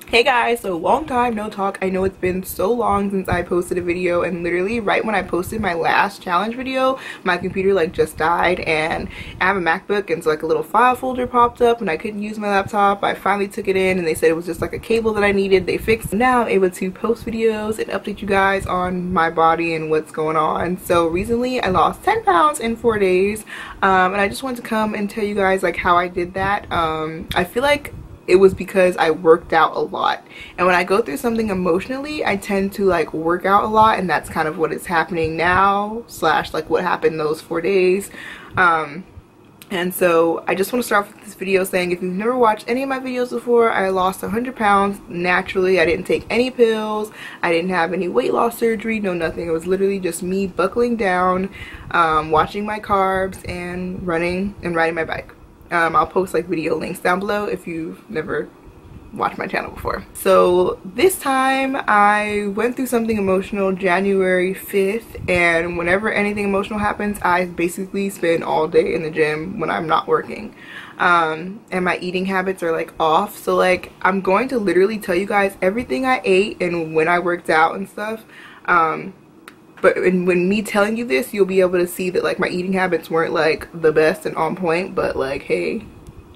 Hey guys, so long time no talk. I know it's been so long since I posted a video, and literally right when I posted my last challenge video, my computer like just died, and I have a MacBook, and so like a little file folder popped up and I couldn't use my laptop. I finally took it in and they said it was just like a cable that I needed. They fixed it. Now I'm able to post videos and update you guys on my body and what's going on. So recently I lost 10 pounds in 4 days, and I just wanted to come and tell you guys like how I did that. I feel like it was because I worked out a lot, and when I go through something emotionally I tend to like work out a lot, and that's kind of what is happening now slash like what happened those 4 days. And so I just want to start off with this video saying, if you've never watched any of my videos before, I lost 100 pounds naturally. I didn't take any pills, I didn't have any weight loss surgery, no nothing. It was literally just me buckling down, watching my carbs, and running and riding my bike. I'll post like video links down below if you've never watched my channel before. So this time I went through something emotional January 5th, and whenever anything emotional happens I basically spend all day in the gym when I'm not working. And my eating habits are like off, so like I'm going to literally tell you guys everything I ate and when I worked out and stuff. But when me telling you this, you'll be able to see that like my eating habits weren't like the best and on point, but like, hey,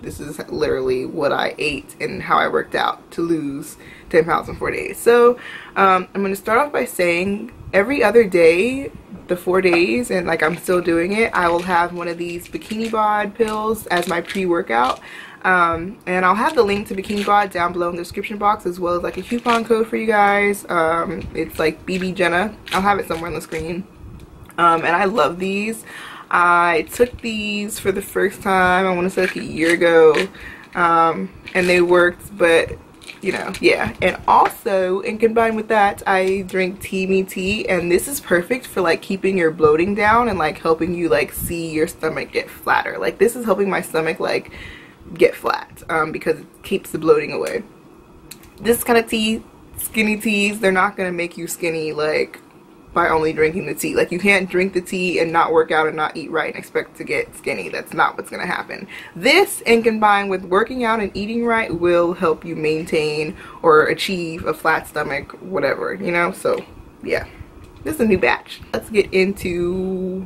this is literally what I ate and how I worked out to lose 10 pounds in 4 days. So I'm going to start off by saying every other day, the 4 days, and like I'm still doing it, I will have one of these Bikini Bod pills as my pre-workout. And I'll have the link to Bikini Bod down below in the description box, as well as like a coupon code for you guys. It's like BB Jenna. I'll have it somewhere on the screen. And I love these. I took these for the first time, I want to say like a year ago, and they worked, but you know, yeah. And also, and combined with that, I drink tea, and this is perfect for like keeping your bloating down and like helping you like see your stomach get flatter. Like this is helping my stomach like get flat, because it keeps the bloating away. This kind of tea, skinny teas, they're not gonna make you skinny like by only drinking the tea. Like you can't drink the tea and not work out and not eat right and expect to get skinny. That's not what's gonna happen. This, and combined with working out and eating right, will help you maintain or achieve a flat stomach, whatever, you know. So yeah, this is a new batch. Let's get into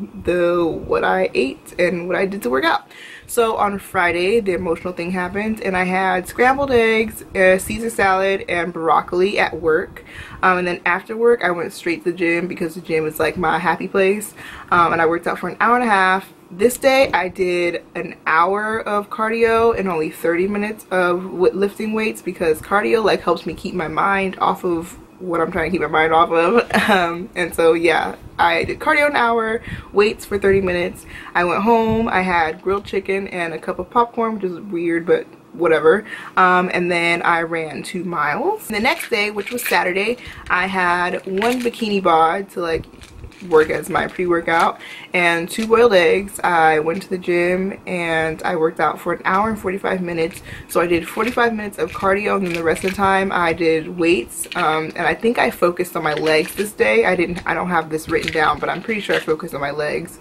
what I ate and what I did to work out. So on Friday, the emotional thing happened, and I had scrambled eggs, Caesar salad, and broccoli at work. And then after work, I went straight to the gym because the gym is like my happy place. And I worked out for an hour and a half. This day, I did an hour of cardio and only 30 minutes of lifting weights, because cardio like helps me keep my mind off of what I'm trying to keep my mind off of. And so yeah, I did cardio an hour, weights for 30 minutes. I went home, I had grilled chicken and a cup of popcorn, which is weird, but whatever. And then I ran 2 miles. The next day, which was Saturday, I had 1 Bikini Bod to like work as my pre-workout and 2 boiled eggs. I went to the gym and I worked out for an hour and 45 minutes. So I did 45 minutes of cardio, and then the rest of the time I did weights. And I think I focused on my legs this day. I don't have this written down, but I'm pretty sure I focused on my legs.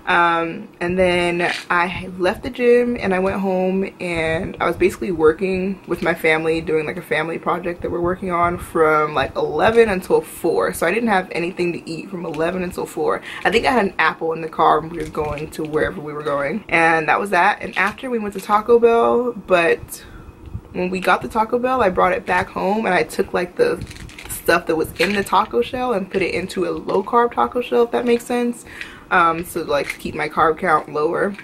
And then I left the gym and I went home, and I was basically working with my family, doing like a family project that we're working on from like 11 until 4. So I didn't have anything to eat from 11 until 4. I think I had an apple in the car when we were going to wherever we were going, and that was that. And after, we went to Taco Bell, but when we got the Taco Bell, I brought it back home and I took like the stuff that was in the taco shell and put it into a low carb taco shell, if that makes sense. So like to keep my carb count lower,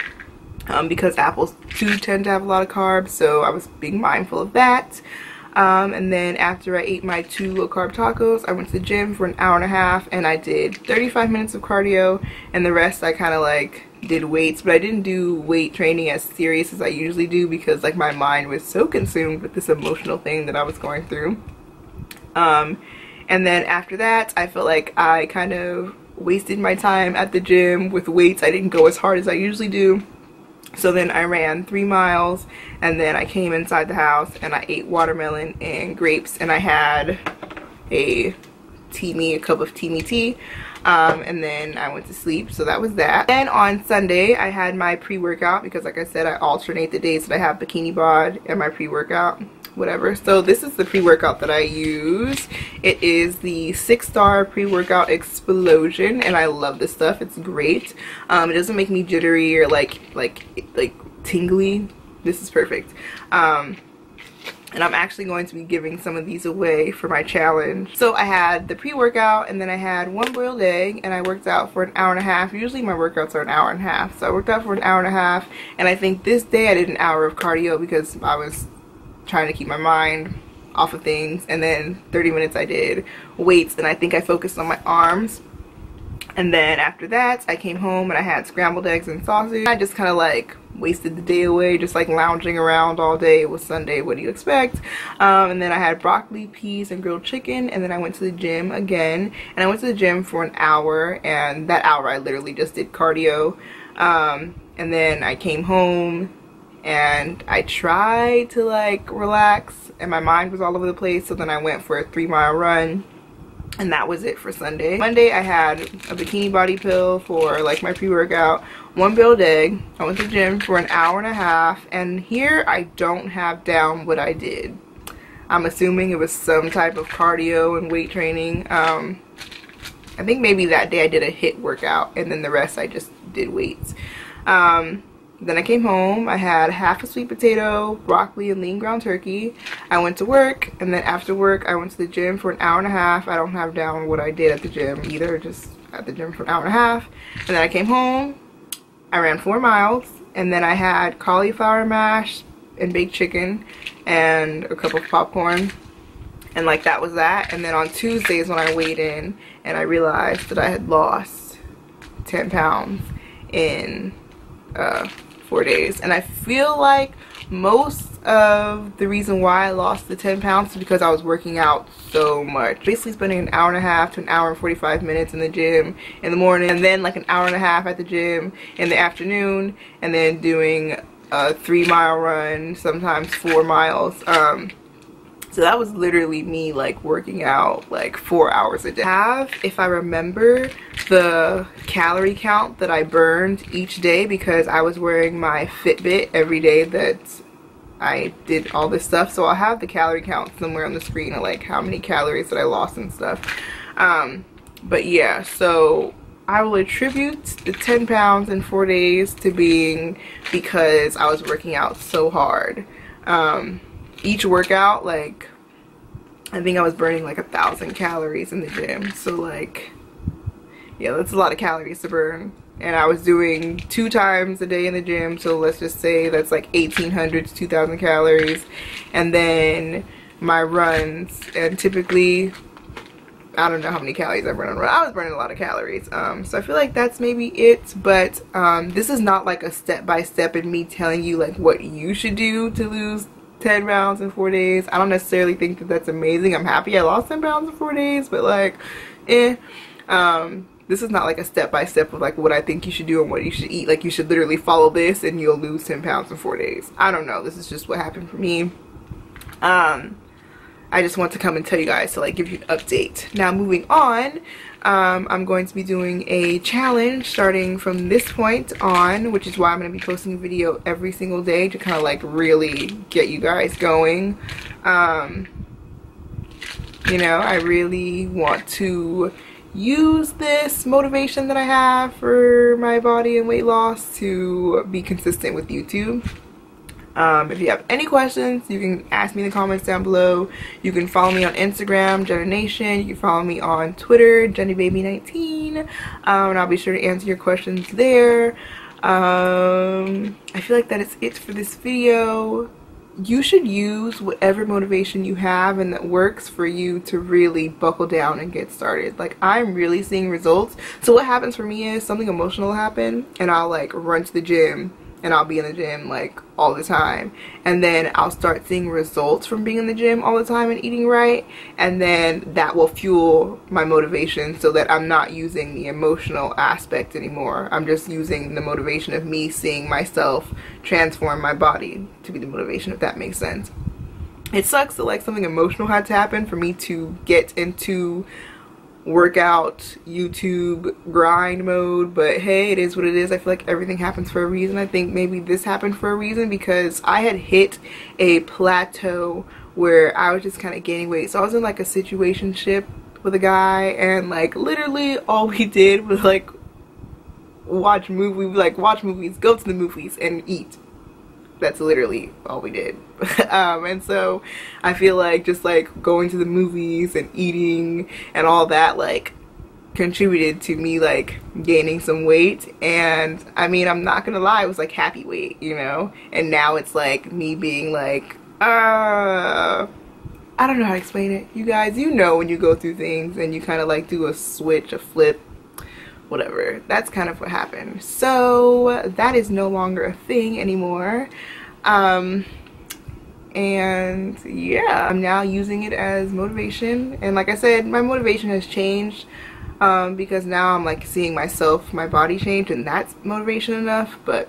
because apples do tend to have a lot of carbs, so I was being mindful of that. And then after I ate my 2 low carb tacos, I went to the gym for an hour and a half, and I did 35 minutes of cardio, and the rest I kind of like did weights. But I didn't do weight training as serious as I usually do, because like my mind was so consumed with this emotional thing that I was going through. And then after that, I felt like I kind of wasted my time at the gym with weights. I didn't go as hard as I usually do. So then I ran 3 miles, and then I came inside the house and I ate watermelon and grapes, and I had a cup of tea. And then I went to sleep. So that was that. Then on Sunday I had my pre-workout, because like I said, I alternate the days that I have Bikini Bod and my pre-workout. whatever. So this is the pre-workout that I use. It is the 6-star pre-workout explosion, and I love this stuff. It's great. It doesn't make me jittery or like tingly. This is perfect. And I'm actually going to be giving some of these away for my challenge. So I had the pre-workout, and then I had 1 boiled egg, and I worked out for an hour and a half. Usually my workouts are an hour and a half. So I worked out for an hour and a half, and I think this day I did an hour of cardio because I was trying to keep my mind off of things. And then 30 minutes I did weights, and I think I focused on my arms. And then after that, I came home and I had scrambled eggs and sausage. I just kind of like wasted the day away, just like lounging around all day. It was Sunday, what do you expect? And then I had broccoli, peas, and grilled chicken, and then I went to the gym again. And I went to the gym for an hour, and that hour I literally just did cardio. And then I came home and I tried to like relax, and my mind was all over the place, so then I went for a 3-mile run. And that was it for Sunday. Monday I had a bikini body pill for like my pre-workout, 1 boiled egg. I went to the gym for an hour and a half, and here I don't have down what I did. I'm assuming it was some type of cardio and weight training. I think maybe that day I did a HIIT workout, and then the rest I just did weights. Then I came home, I had half a sweet potato, broccoli, and lean ground turkey. I went to work, and then after work I went to the gym for an hour and a half. I don't have down what I did at the gym either, just at the gym for an hour and a half. And then I came home, I ran 4 miles, and then I had cauliflower mash and baked chicken and a cup of popcorn. And like that was that. And then on Tuesdays when I weighed in, and I realized that I had lost 10 pounds in 4 days. And I feel like most of the reason why I lost the 10 pounds is because I was working out so much. Basically spending an hour and a half to an hour and 45 minutes in the gym in the morning, and then like an hour and a half at the gym in the afternoon, and then doing a 3-mile run, sometimes 4 miles. So that was literally me like working out like 4 hours a day. If I remember the calorie count that I burned each day, because I was wearing my Fitbit every day that I did all this stuff, so I'll have the calorie count somewhere on the screen of like how many calories that I lost and stuff. But yeah, so I will attribute the 10 pounds in 4 days to being because I was working out so hard. Each workout, like, I think I was burning like 1,000 calories in the gym. So like, yeah, that's a lot of calories to burn. And I was doing 2 times a day in the gym, so let's just say that's like 1,800 to 2,000 calories. And then my runs, and typically, I don't know how many calories I burn on a run. I was burning a lot of calories. So I feel like that's maybe it. But this is not like a step-by-step in me telling you like what you should do to lose 10 pounds in 4 days. I don't necessarily think that that's amazing. I'm happy I lost 10 pounds in 4 days, but like, this is not like a step-by-step of like what I think you should do and what you should eat. Like, you should literally follow this and you'll lose 10 pounds in 4 days. I don't know. This is just what happened for me. I just want to come and tell you guys to like give you an update. Now moving on, I'm going to be doing a challenge starting from this point on, which is why I'm going to be posting a video every single day to kind of like really get you guys going. You know, I really want to use this motivation that I have for my body and weight loss to be consistent with YouTube. If you have any questions, you can ask me in the comments down below. You can follow me on Instagram, Jenna Nation. You can follow me on Twitter, JennyBaby19, and I'll be sure to answer your questions there. I feel like that is it for this video. You should use whatever motivation you have and that works for you to really buckle down and get started. Like, I'm really seeing results. So what happens for me is something emotional will happen, and I'll like run to the gym, and I'll be in the gym like all the time, and then I'll start seeing results from being in the gym all the time and eating right, and then that will fuel my motivation so that I'm not using the emotional aspect anymore. I'm just using the motivation of me seeing myself transform my body to be the motivation, if that makes sense. It sucks that like something emotional had to happen for me to get into workout YouTube grind mode, but hey, it is what it is. I feel like everything happens for a reason. I think maybe this happened for a reason because I had hit a plateau where I was just kind of gaining weight. So I was in like a situationship with a guy, and like literally all we did was like watch movies, go to the movies and eat. That's literally all we did. And so I feel like just like going to the movies and eating and all that like contributed to me like gaining some weight. And I mean, I'm not gonna lie, it was like happy weight, you know? And now it's like me being like, I don't know how to explain it. You guys, you know when you go through things and you kind of like do a switch, a flip, whatever. That's kind of what happened. So that is no longer a thing anymore. And yeah, I'm now using it as motivation. And like I said, my motivation has changed because now I'm like seeing myself, my body change, and that's motivation enough. But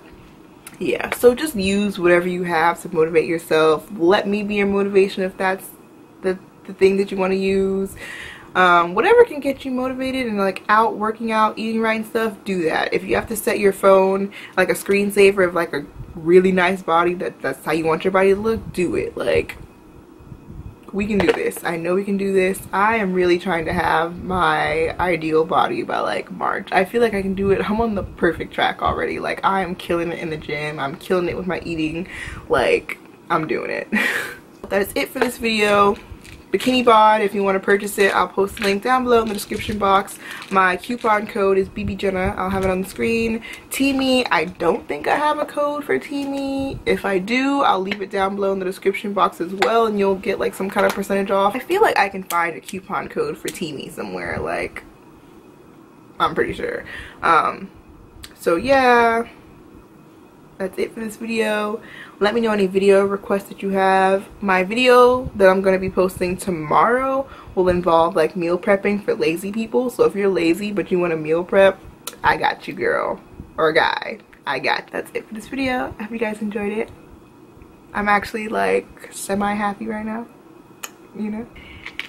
yeah, so just use whatever you have to motivate yourself. Let me be your motivation if that's the thing that you want to use. Whatever can get you motivated and like out working out, eating right and stuff, do that. If you have to set your phone like a screensaver of like a really nice body, that's how you want your body to look, do it. Like, we can do this. I know we can do this. I am really trying to have my ideal body by like March. I feel like I can do it. I'm on the perfect track already. Like, I am killing it in the gym. I'm killing it with my eating. Like, I'm doing it. That is it for this video. Bikini bod, if you want to purchase it, I'll post the link down below in the description box. My coupon code is BBJenna. I'll have it on the screen. Teamy, I don't think I have a code for Teamy. If I do, I'll leave it down below in the description box as well, and you'll get like some kind of percentage off. I feel like I can find a coupon code for Teamy somewhere, like, I'm pretty sure. So yeah, that's it for this video. Let me know any video requests that you have. My video that I'm going to be posting tomorrow will involve like meal prepping for lazy people. So if you're lazy but you want to meal prep, I got you, girl or guy. I got you. That's it for this video. I hope you guys enjoyed it. I'm actually like semi-happy right now, you know?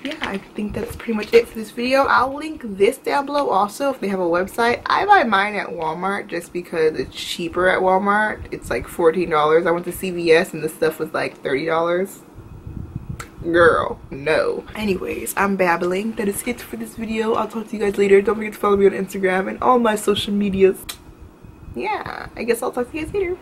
Yeah, I think that's pretty much it for this video. I'll link this down below also if they have a website. I buy mine at Walmart just because it's cheaper at Walmart. It's like $14. I went to CVS and this stuff was like $30. Girl, no. Anyways, I'm babbling. That is it for this video. I'll talk to you guys later. Don't forget to follow me on Instagram and all my social medias. Yeah, I guess I'll talk to you guys later.